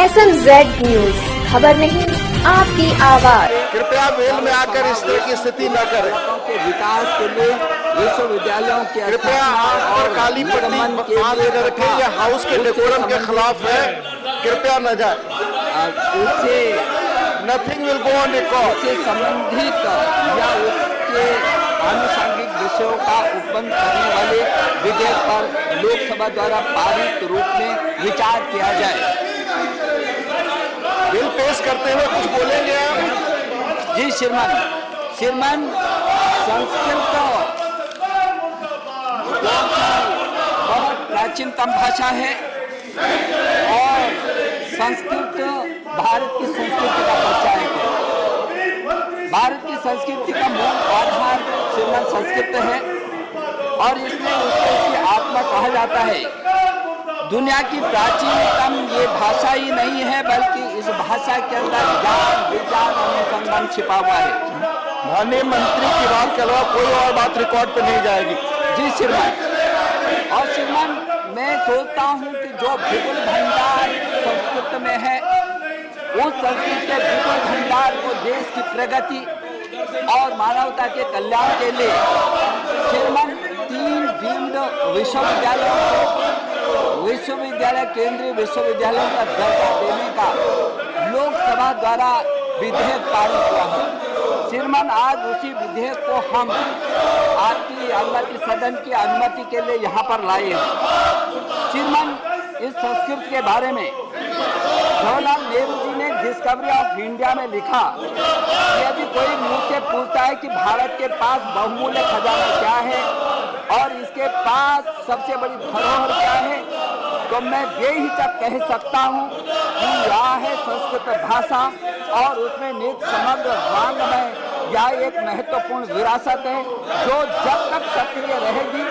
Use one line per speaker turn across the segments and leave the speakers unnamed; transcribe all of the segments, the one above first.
SMZ news, खबर नहीं आपकी आवाज।
कृपया वेल में आकर इस तरह की स्थिति न करें।
के विकास के लिए विश्वविद्यालयों के
कृपया और काली पट्टी बांध कर रखें। यह हाउस के डेकोरम के खिलाफ है। कृपया न जाए।
उससे
nothing will go on record.
उससे संबंधित या उसके आनुषंगिक विषयों का उत्पन्न करने वाले विधेयक पर लोकसभा द्वारा पारित रूप में विचार किया जाए।
बिल पेश करते हुए कुछ बोलेंगे आप?
जी श्रीमान, संस्कृत बहुत प्राचीनतम भाषा है और संस्कृत भारत की संस्कृति का परिचायक है। भारत की संस्कृति का मूल आधार श्रीमान संस्कृत है और इसलिए उसकी आत्मा कहा जाता है। दुनिया की प्राचीनतम ये भाषा ही नहीं है, बल्कि इस भाषा के अंदर ज्ञान, विज्ञान, अनुसंधान छिपा हुआ है।
माननीय मंत्री की बात के अलावा कोई और बात रिकॉर्ड पे नहीं जाएगी।
जी श्रीमान, और श्रीमान मैं सोचता हूँ कि जो विपुल भंडार संस्कृत में है, उस संस्कृत के विपुल भंडार को देश की प्रगति और मानवता के कल्याण के लिए श्रीमान 3 डीम्ड विश्वविद्यालयों को विश्वविद्यालय केंद्रीय विश्वविद्यालयों का दर्जा देने का लोकसभा द्वारा विधेयक पारित हुआ है। श्रीमान आज उसी विधेयक को हम आपकी अनुमति, सदन की अनुमति के लिए यहाँ पर लाए हैं। श्रीमान इस संस्कृत के बारे में जवाहरलाल नेहरू जी ने डिस्कवरी ऑफ इंडिया में लिखा, यदि कोई मुझसे पूछता है कि भारत के पास बहुमूल्य खजाना क्या है और इसके पास सबसे बड़ी धरोहर क्या है, तो मैं बेहिचक कह सकता हूँ कि यह है संस्कृत भाषा और उसमें निहित समग्र रंग में यह एक महत्वपूर्ण विरासत है जो जब तक सक्रिय रहेगी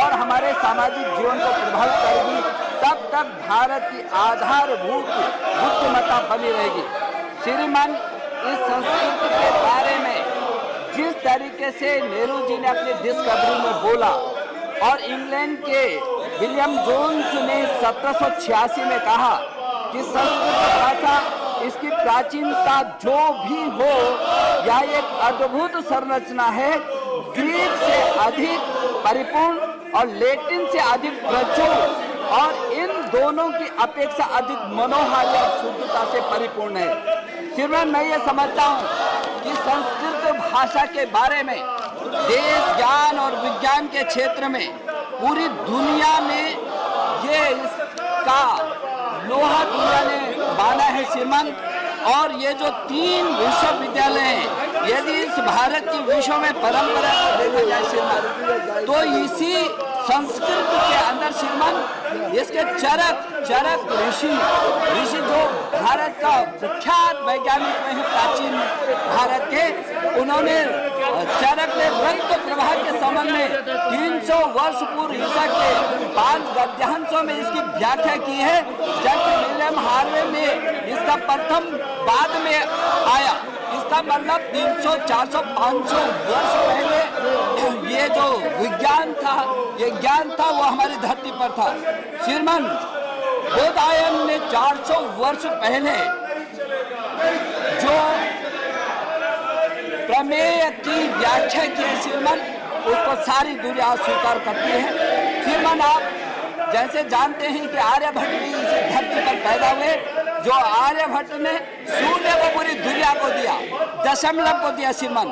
और हमारे सामाजिक जीवन को प्रभावित करेगी, तब तक भारत की आधारभूत बुद्धिमत्ता बनी रहेगी। श्रीमान इस संस्कृति के बारे में जिस तरीके से नेहरू जी ने अपनी डिस्कवरी में बोला और इंग्लैंड के विलियम जोन्स ने 1786 में कहा कि संस्कृत भाषा, इसकी प्राचीनता जो भी हो, यह एक अद्भुत संरचना है, ग्रीक से अधिक परिपूर्ण और लैटिन से अधिक प्रचुर और इन दोनों की अपेक्षा अधिक मनोहारी और शुद्धता से परिपूर्ण है। श्रीमान मैं ये समझता हूँ कि संस्कृत भाषा के बारे में देश, ज्ञान और विज्ञान के क्षेत्र में पूरी दुनिया में ये इसका लोहा दुनिया ने बांधा है श्रीमान। और ये जो 3 विश्वविद्यालय हैं, यदि इस भारत की विश्व में परंपरा को देखा जाए श्रीमान, तो इसी संस्कृत के अंदर श्रीमान इसके चरक ऋषि जो भारत का प्रख्यात वैज्ञानिक में है, प्राचीन भारत के, उन्होंने चरक ने रक्त प्रवाह के संबंध में 300 वर्ष पूर्व ईसा के 5 गद्यांशों में इसकी व्याख्या की है, जबकि विलियम हार्वे में इसका प्रथम बाद में आया। इसका मतलब 300, 400, 500 वर्ष पहले ये जो विज्ञान था, ये ज्ञान था, वो हमारी धरती पर था। श्रीमान बोधायन ने 400 वर्ष पहले जो प्रमेय की व्याख्या की है श्रीमान, उसको सारी दुनिया स्वीकार करती है। श्रीमान आप जैसे जानते हैं कि आर्यभट्ट भी इस धरती पर पैदा हुए, जो आर्यभट्ट ने शून्य को पूरी दुनिया को दिया, दशमलव को दिया श्रीमान।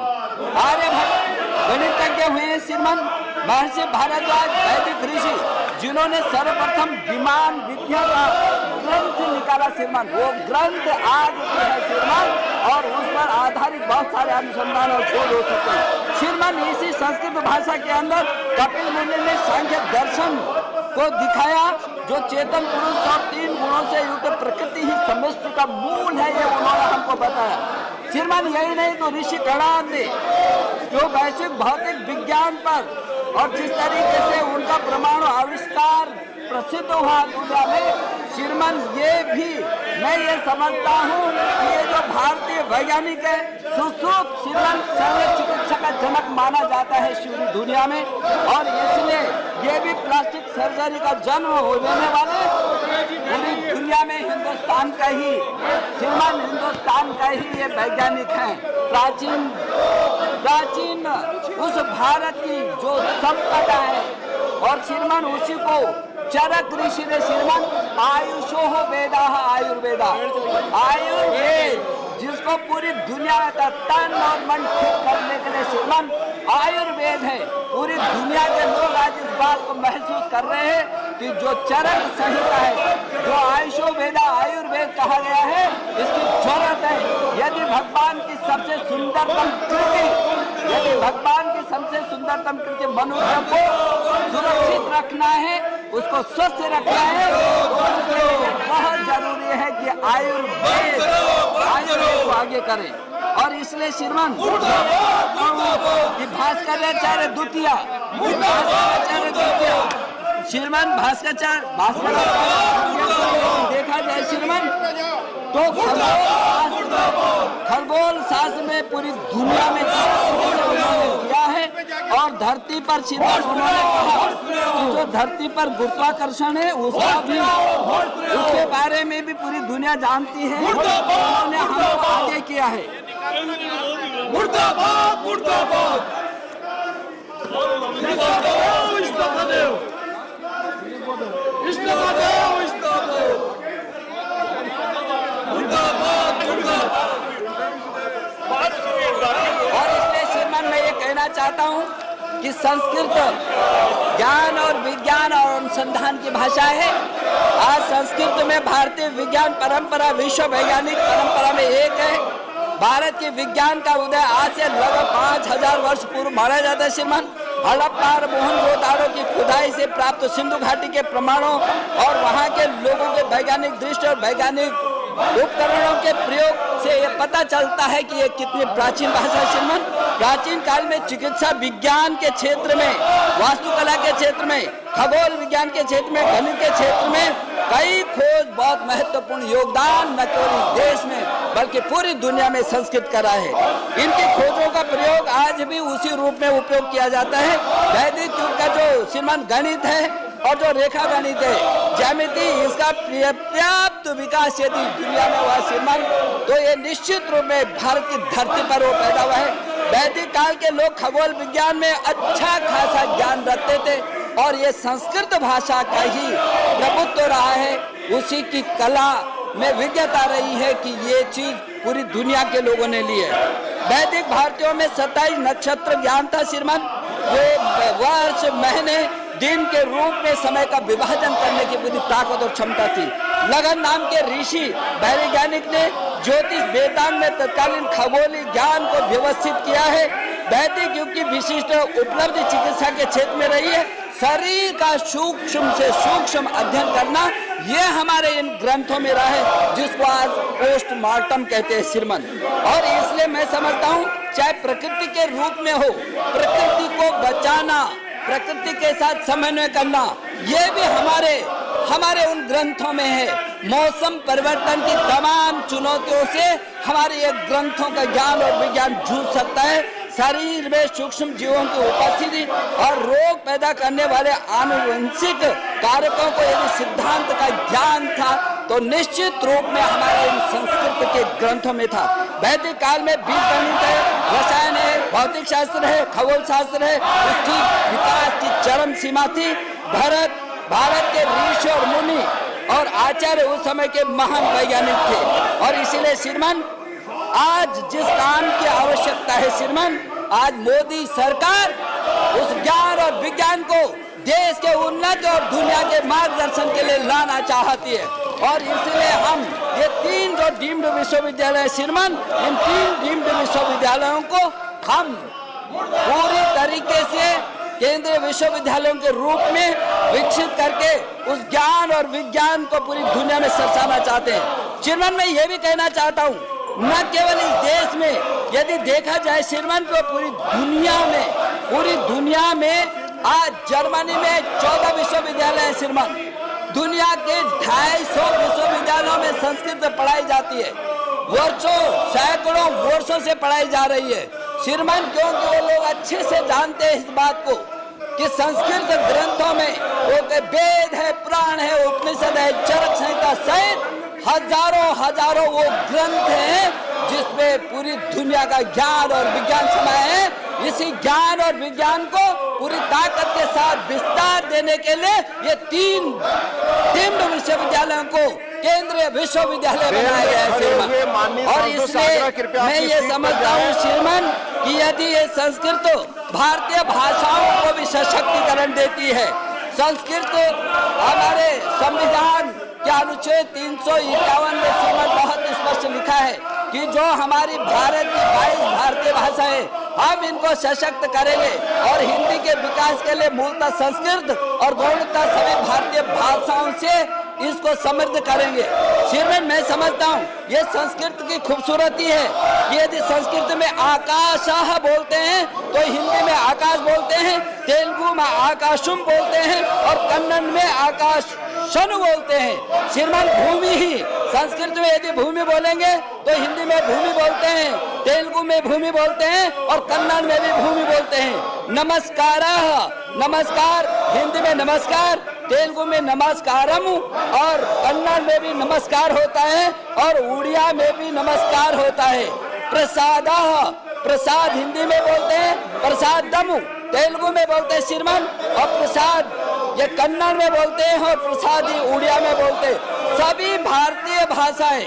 आर्यभट्ट गणितज्ञ हुए हैं श्रीमान, महर्षि भारद्वाज वैदिक ऋषि, जिन्होंने सर्वप्रथम विमान विद्या का ग्रंथ निकाला श्रीमान। वो ग्रंथ आज भी है श्रीमान और उस पर आधारित बहुत सारे अनुसंधान और शोध हो सकते हैं श्रीमान। इसी संस्कृत भाषा के अंदर कपिल मुनि ने सांख्य दर्शन को दिखाया, जो चेतन पुरुष और 3 गुणों से युक्त प्रकृति ही समष्टि का मूल है, ये उन्होंने हमको बताया श्रीमान। यही नहीं तो ऋषि कणाद ने जो वैश्विक भौतिक विज्ञान पर और जिस तरीके से उनका परमाणु आविष्कार प्रसिद्ध हुआ दुनिया में श्रीमान, ये भी मैं ये समझता हूँ कि ये जो भारतीय वैज्ञानिक है, सुश्रुत श्रीमान शल्य चिकित्सा का जनक माना जाता है पूरी दुनिया में, और इसलिए ये भी प्लास्टिक सर्जरी का जन्म होने वाले पूरी दुनिया दुनिया में हिंदुस्तान का ही श्रीमान हिंदुस्तान का ही ये वैज्ञानिक हैं। प्राचीन उस भारत की जो संपदा है और श्रीमान उसी को चरक ऋषि ने श्रीमान आयुषो वेदा आयुर्वेदा आयुर्वेद जिसको पूरी दुनिया का तन और मन ठीक करने के लिए श्रीमान आयुर्वेद है। पूरी दुनिया के लोग आज इस बात को महसूस कर रहे हैं कि जो चरक संहिता है, जो आयुषो वेदा आयुर्वेद कहा गया है, इसकी जरूरत है। यदि भगवान की सबसे सुंदरतम कृति मनुष्य को सुरक्षित रखना है, उसको स्वस्थ रखना है, तो उसके लिए बहुत जरूरी है कि आयुर्वेद को आगे करें। और इसलिए श्रीमान भास्कराचार्य द्वितीय श्रीमान भास्कराचार्य देखा जाए श्रीमान तो खगोल शास्त्र में पूरी दुनिया में किया है। और धरती पर श्रीमान उन्होंने कहा कि जो धरती पर गुरुत्वाकर्षण है उसका भी उसके बारे में भी पूरी दुनिया जानती है। उन्होंने हमको आगे किया है।
मुर्दाबाद मुर्दाबाद
और इसलिए श्रीमान मैं ये कहना चाहता हूँ कि संस्कृत ज्ञान और विज्ञान और अनुसंधान की भाषा है। आज संस्कृत में भारतीय विज्ञान परंपरा विश्व वैज्ञानिक परंपरा में एक है। भारत के विज्ञान का उदय आज से लगभग 5000 वर्ष पूर्व माना जाता है श्रीमान। हड़प्पा और मोहनजोदाड़ो की खुदाई से प्राप्त सिंधु घाटी के प्रमाणों और वहां के लोगों के वैज्ञानिक दृष्टि और वैज्ञानिक उपकरणों के प्रयोग से ये पता चलता है कि ये कितनी प्राचीन भाषा है श्रीमान। प्राचीन काल में चिकित्सा विज्ञान के क्षेत्र में, वास्तुकला के क्षेत्र में, खगोल विज्ञान के क्षेत्र में, गणित के क्षेत्र में कई खोज बहुत महत्वपूर्ण योगदान न केवल इस देश में बल्कि पूरी दुनिया में संस्कृत करा है। इनकी खोजों का प्रयोग आज भी उसी रूप में उपयोग किया जाता है। वैदिक युग का जो श्रीमान गणित है और जो रेखा गणित है, ज्यामिति, इसका पर्याप्त विकास यदि दुनिया में हुआ श्रीमान तो ये निश्चित रूप में भारत की धरती पर वो पैदा हुआ है। वैदिक काल के लोग खगोल विज्ञान में अच्छा खासा ज्ञान रखते थे और ये संस्कृत भाषा का ही प्रभुत्व रहा है। उसी की कला में विज्ञता रही है कि ये चीज पूरी दुनिया के लोगों ने ली है। वैदिक भारतीयों में 27 नक्षत्र ज्ञान था श्रीमान। ये वर्ष, महीने, दिन के रूप में समय का विभाजन करने की पूरी ताकत और क्षमता थी। लगन नाम के ऋषि वैज्ञानिक ने ज्योतिष वेदांग में तत्कालीन खगोलीय ज्ञान को व्यवस्थित किया है। वैदिक युग की विशिष्ट उपलब्धि चिकित्सा के क्षेत्र में रही है। शरीर का सूक्ष्म से सूक्ष्म अध्ययन करना ये हमारे इन ग्रंथों में रहा है, जिसको आज पोस्टमार्टम कहते हैं श्रीमान। और इसलिए मैं समझता हूँ चाहे प्रकृति के रूप में हो, प्रकृति को बचाना, प्रकृति के साथ समन्वय करना, ये भी हमारे उन ग्रंथों में है। मौसम परिवर्तन की तमाम चुनौतियों से हमारे ये ग्रंथों का ज्ञान और विज्ञान जूझ सकता है। शरीर में सूक्ष्म जीवों की उपस्थिति और रोग पैदा करने वाले आनुवंशिक कारकों को यदि सिद्धांत का ज्ञान था तो निश्चित रूप में हमारे इन संस्कृत के ग्रंथों में था। वैदिक काल में बीज गणित है, रसायन है, भौतिक शास्त्र है, खगोल शास्त्र है, उसकी विकास की चरम सीमा थी। भारत के ऋषि और मुनि और आचार्य उस समय के महान वैज्ञानिक थे। और इसीलिए श्रीमान आज जिस काम की आवश्यकता है श्रीमान, आज मोदी सरकार उस ज्ञान और विज्ञान को देश के उन्नति और दुनिया के मार्गदर्शन के लिए लाना चाहती है। और इसलिए हम ये 3 जो डीम्ड विश्वविद्यालय श्रीमान, इन 3 डीम्ड विश्वविद्यालयों को हम पूरी तरीके से केंद्रीय विश्वविद्यालयों के रूप में विकसित करके उस ज्ञान और विज्ञान को पूरी दुनिया में सरसाना चाहते हैं। श्रीमान मैं ये भी कहना चाहता हूँ, न केवल इस देश में यदि देखा जाए श्रीमान तो पूरी दुनिया में आज जर्मनी में 14 विश्वविद्यालय है श्रीमान। दुनिया के 250 विश्वविद्यालयों में संस्कृत पढ़ाई जाती है। सैकड़ों वर्षों से पढ़ाई जा रही है श्रीमान, क्योंकि वो लोग अच्छे से जानते हैं इस बात को कि संस्कृत ग्रंथों में वो वेद है, पुराण है, उपनिषद है, चरक संहिता सहित हजारों वो ग्रंथ हैं जिसमें पूरी दुनिया का ज्ञान और विज्ञान समाया है। इसी ज्ञान और विज्ञान को पूरी ताकत के साथ विस्तार देने के लिए ये 3 डीम्ड विश्वविद्यालयों को केंद्रीय विश्वविद्यालय बनाया गया है श्रीमान। और इसलिए मैं ये समझता हूँ श्रीमान कि यदि ये संस्कृत भारतीय भाषाओं को भी सशक्तिकरण देती है, संस्कृत हमारे संविधान के अनुच्छेद 351 में श्रीमद बहुत स्पष्ट लिखा है कि जो हमारी भारत की 22 भारतीय भाषाएं हम इनको सशक्त करेंगे और हिंदी के विकास के लिए मूलतः संस्कृत और गौणतः सभी भारतीय भाषाओं से इसको समृद्ध करेंगे। श्रीमान मैं समझता हूँ ये संस्कृत की खूबसूरती है कि यदि संस्कृत में आकाशः बोलते हैं तो हिंदी में आकाश बोलते हैं, तेलुगु में आकाशुम बोलते हैं और कन्नड़ में आकाशन बोलते हैं। श्रीमान भूमि ही संस्कृत में यदि भूमि बोलेंगे तो हिंदी में भूमि बोलते हैं, तेलुगु में भूमि बोलते हैं और कन्नड़ में भी भूमि बोलते हैं। नमस्कारः नमस्कार हिंदी में नमस्कार, तेलुगु में नमस्कारम और कन्नड़ में भी नमस्कार होता है और उड़िया में भी नमस्कार होता है। प्रसादः प्रसाद हिंदी में बोलते हैं, प्रसादम तेलुगु में बोलते हैं श्रीमान और प्रसाद ये कन्नड़ में बोलते हैं और प्रसादी उड़िया में बोलते हैं। सभी भारतीय भाषाएं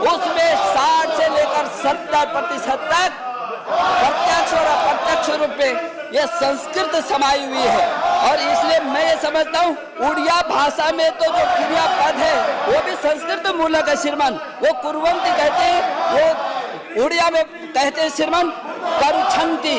उसमें 60 से लेकर 70% तक प्रत्यक्ष और अप्रत्यक्ष रूप में यह संस्कृत समाई हुई है। और इसलिए मैं ये समझता हूँ उड़िया भाषा में तो जो क्रियापद है वो भी संस्कृत मूलक है श्रीमान। वो कुर्वन्ति कहते हैं, वो उड़िया में कहते हैं श्रीमान करुछन्ति,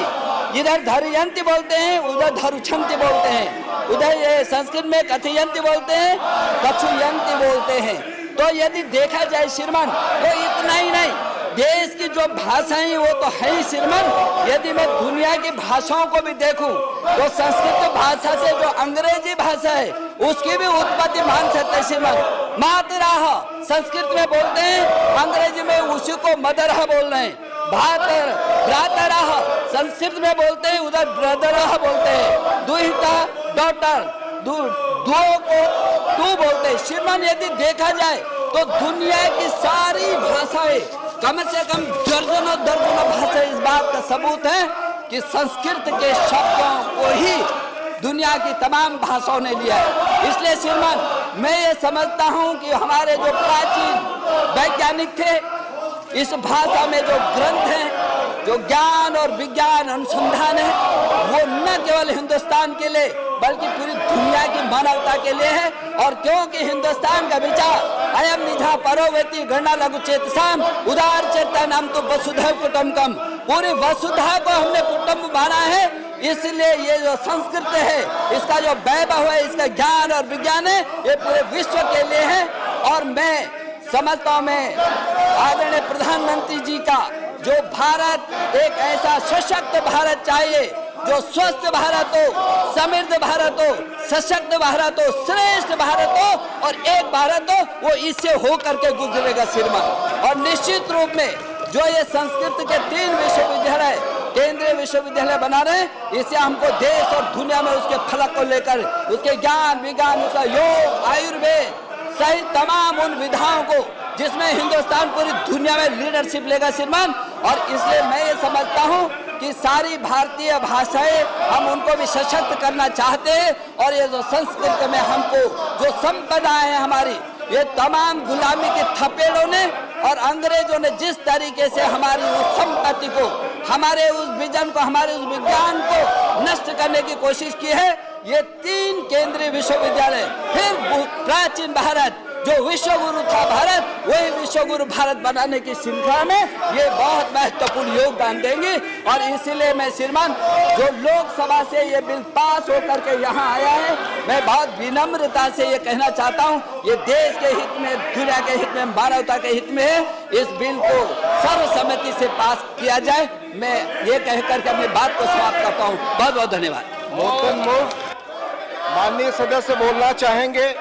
इधर धरयन्ति बोलते हैं, उधर धरुछन्ति बोलते हैं, उधर ये संस्कृत में कथयन्ति बोलते हैं, कछुयन्ति बोलते हैं। तो यदि देखा जाए श्रीमान तो इतना ही नहीं, देश की जो भाषाएं वो तो है ही श्रीमान। यदि मैं दुनिया की भाषाओं को भी देखूं तो संस्कृत भाषा से जो अंग्रेजी भाषा है उसकी भी उत्पत्ति मान सकते हैं श्रीमान। मातराह संस्कृत में बोलते हैं, अंग्रेजी में उसी को मदरह बोल रहे हैं। भातर भ्रातराह संस्कृत में बोलते हैं, उधर ब्रदराह बोलते हैं। दुहिता डॉटर, दो को तू बोलते हैं श्रीमान। यदि देखा जाए तो दुनिया की सारी भाषाएं कम से कम दर्जनों भाषा इस बात का सबूत है कि संस्कृत के शब्दों को ही दुनिया की तमाम भाषाओं ने लिया है। इसलिए श्रीमान मैं ये समझता हूँ कि हमारे जो प्राचीन वैज्ञानिक थे इस भाषा में जो ग्रंथ हैं, जो ज्ञान और विज्ञान अनुसंधान है वो न केवल हिंदुस्तान के लिए बल्कि पूरी दुनिया की मानवता के लिए है। और क्योंकि हिंदुस्तान का विचार अयम निधा परोवेती गणना लघु चेतसाम उदार चेता नाम तो वसुधैव कुटुम्बकम, पूरी वसुधा को हमने कुटुंब माना है। इसलिए ये जो संस्कृत है इसका जो वैभव है, इसका ज्ञान और विज्ञान है, ये पूरे विश्व के लिए है। और मैं समझता हूँ मैं आदरणीय प्रधानमंत्री जी का जो भारत एक ऐसा सशक्त भारत चाहिए जो स्वस्थ भारत हो, समृद्ध भारत हो, सशक्त भारत हो, श्रेष्ठ भारत हो और एक भारत हो, वो इससे हो करके गुजरेगा श्रीमान। और निश्चित रूप में जो ये संस्कृत के 3 विश्वविद्यालय केंद्रीय विश्वविद्यालय बना रहे हैं, इससे हमको देश और दुनिया में उसके फलक को लेकर उसके ज्ञान विज्ञान, उसका योग आयुर्वेद सहित तमाम उन विधाओं को जिसमें हिंदुस्तान पूरी दुनिया में लीडरशिप लेगा श्रीमान। और इसलिए मैं ये समझता हूँ कि सारी भारतीय भाषाएं हम उनको भी सशक्त करना चाहते हैं। और ये जो संस्कृत में हमको जो संपदा है हमारी, ये तमाम गुलामी के थपेड़ों ने और अंग्रेजों ने जिस तरीके से हमारी उस संपत्ति को, हमारे उस विजन को, हमारे उस विज्ञान को नष्ट करने की कोशिश की है, ये 3 केंद्रीय विश्वविद्यालय फिर प्राचीन भारत जो विश्वगुरु था भारत, वही विश्वगुरु भारत बनाने की श्रृंखला में ये बहुत महत्वपूर्ण योगदान देंगे। और इसीलिए मैं श्रीमान जो लोकसभा से ये बिल पास होकर के यहाँ आया है, मैं बहुत विनम्रता से ये कहना चाहता हूँ, ये देश के हित में, दुनिया के हित में, मानवता के हित में है। इस बिल को सर्वसम्मति से पास किया जाए। मैं ये कहकर के अपनी बात को समाप्त करता हूँ। बहुत बहुत धन्यवाद।
माननीय सदस्य बोलना चाहेंगे।